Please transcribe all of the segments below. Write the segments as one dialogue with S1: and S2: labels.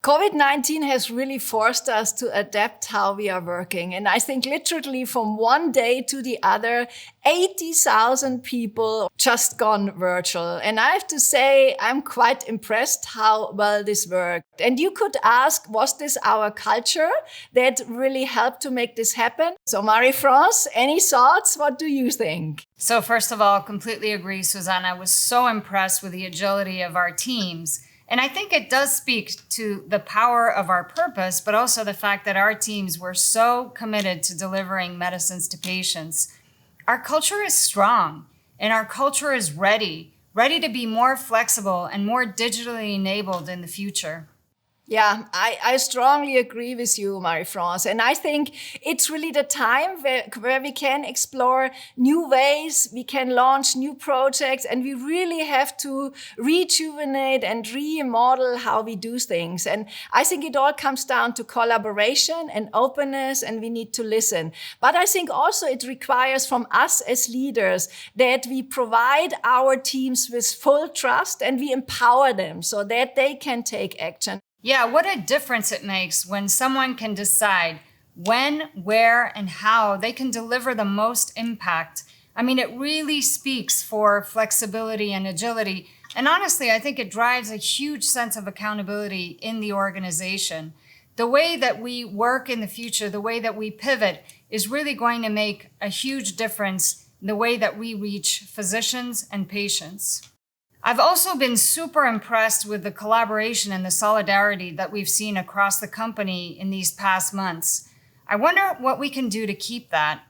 S1: COVID-19 has really forced us to adapt how we are working. And I think literally from one day to the other, 80,000 people just gone virtual. And I have to say, I'm quite impressed how well this worked. And you could ask, was this our culture that really helped to make this happen? So Marie-France, any thoughts? What do you think?
S2: So first of all, completely agree, Susanne. I was so impressed with the agility of our teams. And I think it does speak to the power of our purpose, but also the fact that our teams were so committed to delivering medicines to patients. Our culture is strong, and our culture is ready to be more flexible and more digitally enabled in the future.
S1: Yeah, I strongly agree with you, Marie-France. And I think it's really the time where we can explore new ways, we can launch new projects, and we really have to rejuvenate and remodel how we do things. And I think it all comes down to collaboration and openness, and we need to listen. But I think also it requires from us as leaders that we provide our teams with full trust and we empower them so that they can take action.
S2: Yeah, what a difference it makes when someone can decide when, where, and how they can deliver the most impact. I mean, it really speaks for flexibility and agility. And honestly, I think it drives a huge sense of accountability in the organization. The way that we work in the future, the way that we pivot, is really going to make a huge difference in the way that we reach physicians and patients. I've also been super impressed with the collaboration and the solidarity that we've seen across the company in these past months. I wonder what we can do to keep that.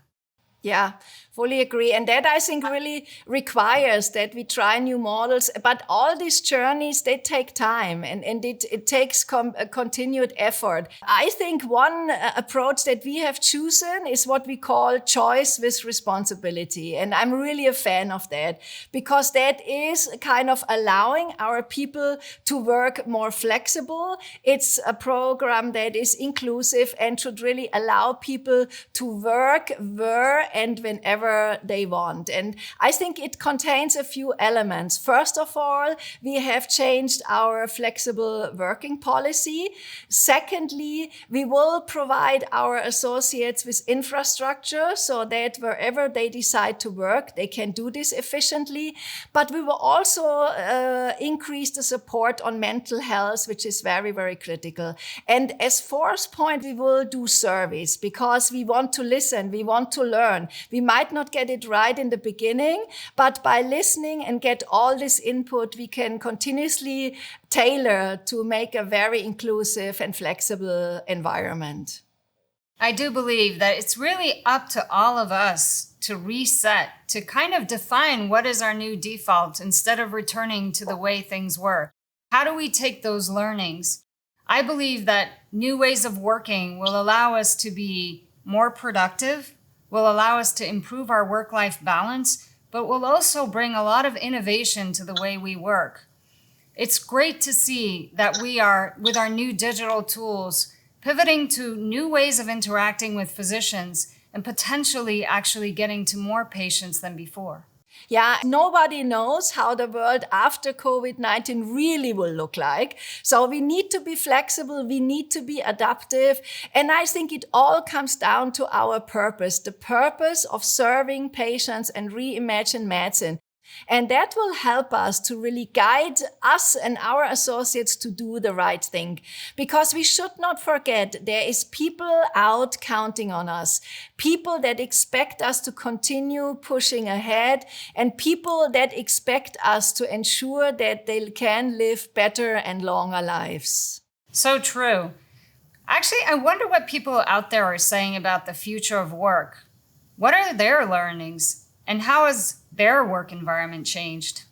S1: Yeah, fully agree. And that, I think, really requires that we try new models. But all these journeys, they take time and it takes a continued effort. I think one approach that we have chosen is what we call choice with responsibility. And I'm really a fan of that because that is kind of allowing our people to work more flexible. It's a program that is inclusive and should really allow people to work where and whenever they want. And I think it contains a few elements. First of all, we have changed our flexible working policy. Secondly, we will provide our associates with infrastructure so that wherever they decide to work, they can do this efficiently. But we will also increase the support on mental health, which is very, very critical. And as fourth point, we will do surveys because we want to listen, we want to learn. We might not get it right in the beginning, but by listening and get all this input, we can continuously tailor to make a very inclusive and flexible environment.
S2: I do believe that it's really up to all of us to reset, to kind of define what is our new default instead of returning to the way things were. How do we take those learnings? I believe that new ways of working will allow us to be more productive, will allow us to improve our work-life balance, but will also bring a lot of innovation to the way we work. It's great to see that we are, with our new digital tools, pivoting to new ways of interacting with physicians and potentially actually getting to more patients than before.
S1: Yeah, nobody knows how the world after COVID-19 really will look like. So we need to be flexible, we need to be adaptive. And I think it all comes down to our purpose, the purpose of serving patients and reimagine medicine. And that will help us to really guide us and our associates to do the right thing. Because we should not forget there is people out counting on us, people that expect us to continue pushing ahead, and people that expect us to ensure that they can live better and longer lives.
S2: So true. Actually, I wonder what people out there are saying about the future of work. What are their learnings? And how has their work environment changed?